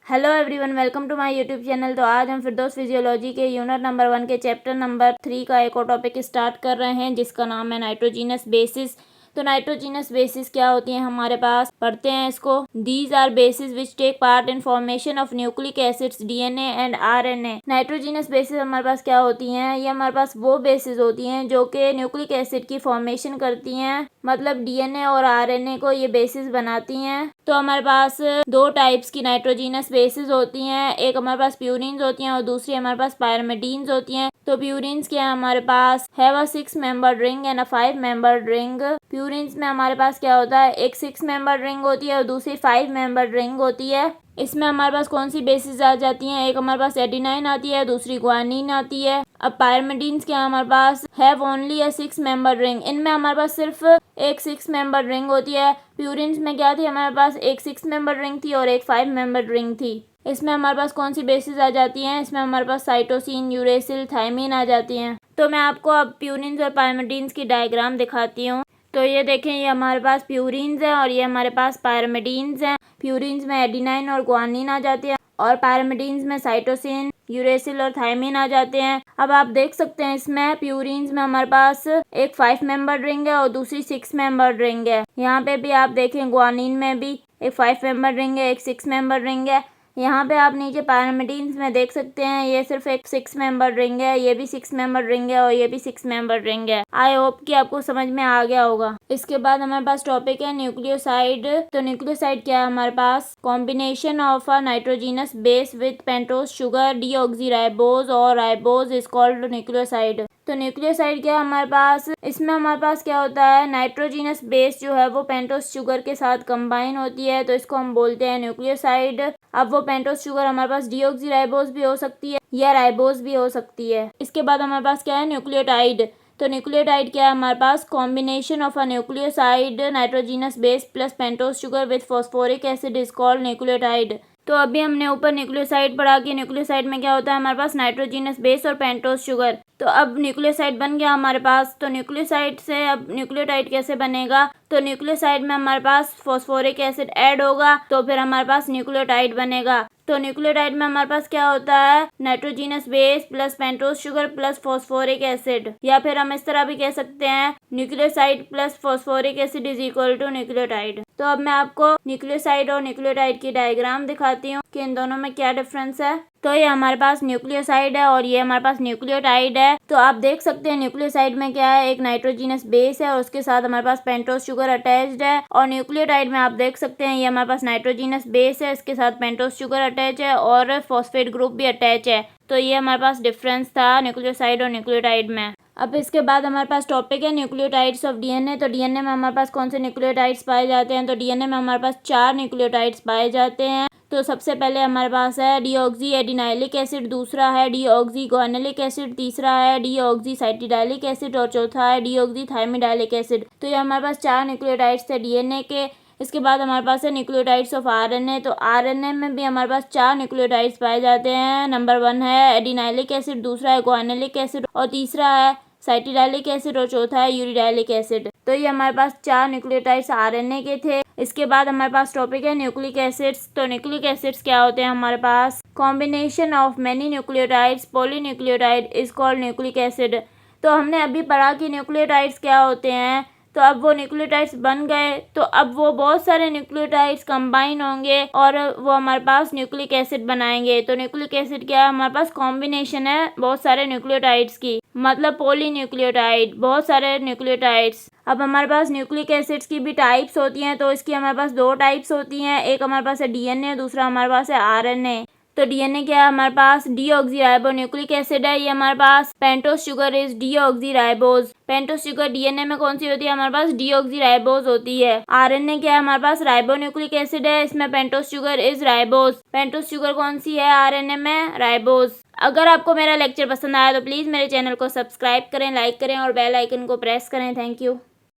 Hello everyone, welcome to my YouTube channel. तो आज हम फिरदौस फिजियोलॉजी के यूनिट नंबर 1 के चैप्टर नंबर 3 का एक और टॉपिक स्टार्ट कर रहे हैं, जिसका नाम है नाइट्रोजीनस बेसिस। तो नाइट्रोजीनस बेसिस क्या होती है हमारे पास, पढ़ते हैं इसको। These are bases which take part in formation of nucleic acids DNA and RNA. Nitrogenous bases हमारे पास क्या होती हैं, ये हमारे पास वो बेसिस होती हैं जो कि न्यूक्लिक एसिड की फॉर्मेशन करती हैं, मतलब डीएनए और आरएनए को ये बेसिस बनाती हैं। तो हमारे पास दो टाइप्स की नाइट्रोजीनस बेसिस होती हैं, एक हमारे पास प्यूरिन्स होती हैं और दूसरी हमारे पास पायरमिडीन्स होती हैं। तो प्यूरिन्स क्या है हमारे पास, have a 6 membered ring and a 5 membered ring. Purines में हमारे पास क्या होता है, एक 6 मेंबर्ड रिंग होती है और दूसरी 5 मेंबर्ड रिंग होती है। इसमें हमारे पास कौन सी बेसिस आ जाती हैं, एक हमारे पास एडिनाइन आती है, दूसरी ग्वानिन आती है। अब पायरमिडीन्स क्या हमारे पास, have only a 6 membered ring. इनमें हमारे पास सिर्फ एक 6 मेंबर्ड रिंग होती है। प्यूरिन्स में क्या थी, हमारे पास एक 6 मेंबर्ड रिंग थी और एक 5 मेंबर्ड रिंग थी। इसमें हमारे पास कौन सी बेसिस आ जाती हैं, इसमें हमारे पास साइटोसिन, यूरेसिल, थायमीन आ जाती हैं। तो मैं आपको अब प्यूरिन्स और पायरमिडीन्स की डायग्राम दिखाती हूँ। तो ये देखें, ये हमारे पास प्यूरिन्स है और ये हमारे पास पायरमिडीन्स हैं। प्यूरिन्स में एडिनाइन और ग्वानिन आ जाती है और पायरमिडीन्स में साइटोसिन, यूरेसिल और थायमीन आ जाते हैं। अब आप देख सकते हैं इसमें प्यूरिन्स में हमारे पास एक 5 मेंबर्ड रिंग है और दूसरी 6 मेंबर्ड रिंग है। यहाँ पे भी आप देखें ग्वानिन में भी एक 5 मेंबर्ड रिंग है, एक 6 मेंबर्ड रिंग है। यहाँ पे आप नीचे पायरमिडीन्स में देख सकते हैं, ये सिर्फ एक 6 मेंबर रिंग है, ये भी 6 मेंबर रिंग है और ये भी 6 मेंबर रिंग है। आई होप कि आपको समझ में आ गया होगा। इसके बाद हमारे पास टॉपिक है न्यूक्लियोसाइड। तो न्यूक्लियोसाइड क्या है हमारे पास, combination of a nitrogenous base with pentose sugar deoxyribose और राइबोज इज कॉल्ड न्यूक्लियोसाइड। तो न्यूक्लियोसाइड क्या है हमारे पास, इसमें हमारे पास क्या होता है, नाइट्रोजीनस बेस जो है वो पेंटोस शुगर के साथ कंबाइन होती है, तो इसको हम बोलते हैं न्यूक्लियोसाइड। अब वो पेंटोस शुगर हमारे पास डीऑक्सीराइबोज भी हो सकती है या राइबोज भी हो सकती है। इसके बाद हमारे पास क्या है, न्यूक्लियोटाइड। तो न्यूक्लियोटाइड क्या है हमारे पास, combination of a nucleoside nitrogenous base plus pentose sugar with phosphoric acid is called nucleotide. तो अभी हमने ऊपर न्यूक्लियोसाइड पढ़ा कि न्यूक्लियोसाइड में क्या होता है हमारे पास, नाइट्रोजीनस बेस और पेंटोस शुगर। तो अब न्यूक्लियोसाइड बन गया हमारे पास। तो न्यूक्लियोसाइड से अब न्यूक्लियोटाइड कैसे बनेगा, तो न्यूक्लियोसाइड में हमारे पास फॉस्फोरिक एसिड ऐड होगा तो फिर हमारे पास न्यूक्लियोटाइड बनेगा। तो न्यूक्लियोटाइड में हमारे पास क्या होता है, nitrogenous base plus pentose sugar plus phosphoric acid, या फिर हम इस तरह भी कह सकते हैं nucleoside plus phosphoric acid is equal to nucleotide. तो अब मैं आपको न्यूक्लियोसाइड और न्यूक्लियोटाइड की डायग्राम दिखाती हूँ कि इन दोनों में क्या डिफरेंस है। तो ये हमारे पास न्यूक्लियोसाइड है और ये हमारे पास न्यूक्लियोटाइड है। तो आप देख सकते हैं न्यूक्लियोसाइड में क्या है, एक नाइट्रोजीनस बेस है और उसके साथ हमारे पास पेंटोस शुगर अटैच्ड है, और न्यूक्लियोटाइड में आप देख सकते हैं ये हमारे पास नाइट्रोजीनस बेस है, इसके साथ पेंटोस शुगर अटैच है और फॉस्फेट ग्रुप भी अटैच है। तो ये हमारे पास डिफरेंस था न्यूक्लियोसाइड और न्यूक्लियोटाइड में। अब इसके बाद हमारे पास टॉपिक है न्यूक्लियोटाइड्स ऑफ डीएनए। तो डीएनए में हमारे पास कौन से न्यूक्लियोटाइड्स पाए जाते हैं, तो डीएनए में हमारे पास 4 न्यूक्लियोटाइड्स पाए जाते हैं। तो सबसे पहले हमारे पास है डीऑक्सी एडिनाइलिक एसिड, दूसरा है डीऑक्सी ग्वानिलिक एसिड, तीसरा है डीऑक्सी साइटिडाइलिक एसिड और चौथा है डीऑक्सी थायमिडाइलिक एसिड। तो ये हमारे पास 4 न्यूक्लियोटाइड्स थे डीएनए के। इसके बाद हमारे पास है न्यूक्लियोटाइड्स ऑफ आरएनए। तो आरएनए में भी हमारे पास 4 न्यूक्लियोटाइड्स पाए जाते हैं। नंबर 1 है एडिनाइलिक एसिड, दूसरा है ग्वानिलिक एसिड और तीसरा है साइटिडाइलिक एसिड और चौथा है यूरिडाइलिक एसिड। तो ये हमारे पास 4 न्यूक्लियोटाइड्स आरएनए के थे। इसके बाद हमारे पास टॉपिक है न्यूक्लिक एसिड्स। तो न्यूक्लिक एसिड्स क्या होते हैं हमारे पास, combination of many nucleotides polynucleotide is called nucleic acid. तो हमने अभी पढ़ा कि न्यूक्लियोटाइड्स क्या होते हैं, तो अब वो न्यूक्लियोटाइड्स बन गए तो अब वो बहुत सारे न्यूक्लियोटाइड्स कंबाइन होंगे और वो हमारे पास न्यूक्लिक एसिड बनाएंगे। तो न्यूक्लिक एसिड क्या है हमारे पास, कॉम्बिनेशन है बहुत सारे न्यूक्लियोटाइड्स की, मतलब पॉलीन्यूक्लियोटाइड, बहुत सारे न्यूक्लियोटाइड्स। अब हमारे पास न्यूक्लिक एसिड्स की भी टाइप्स होती हैं। तो इसकी हमारे पास 2 टाइप्स होती हैं, एक हमारे पास है डीएनए, दूसरा हमारे पास है आरएनए। तो डीएनए क्या है हमारे पास, डीऑक्सीराइबोन्यूक्लिक एसिड है, ये हमारे पास pentose sugar is deoxyribose. Pentose sugar DNA में कौन सी होती है हमारे पास, डीऑक्सीराइबोज होती है। आरएनए क्या है हमारे पास, राइबोन्यूक्लिक एसिड है, इसमें pentose sugar is ribose. Pentose sugar कौन सी है आरएनए में, राइबोज। अगर आपको मेरा लेक्चर पसंद आया तो प्लीज़ मेरे चैनल को सब्सक्राइब करें, लाइक करें और बेल आइकन को प्रेस करें। Thank you.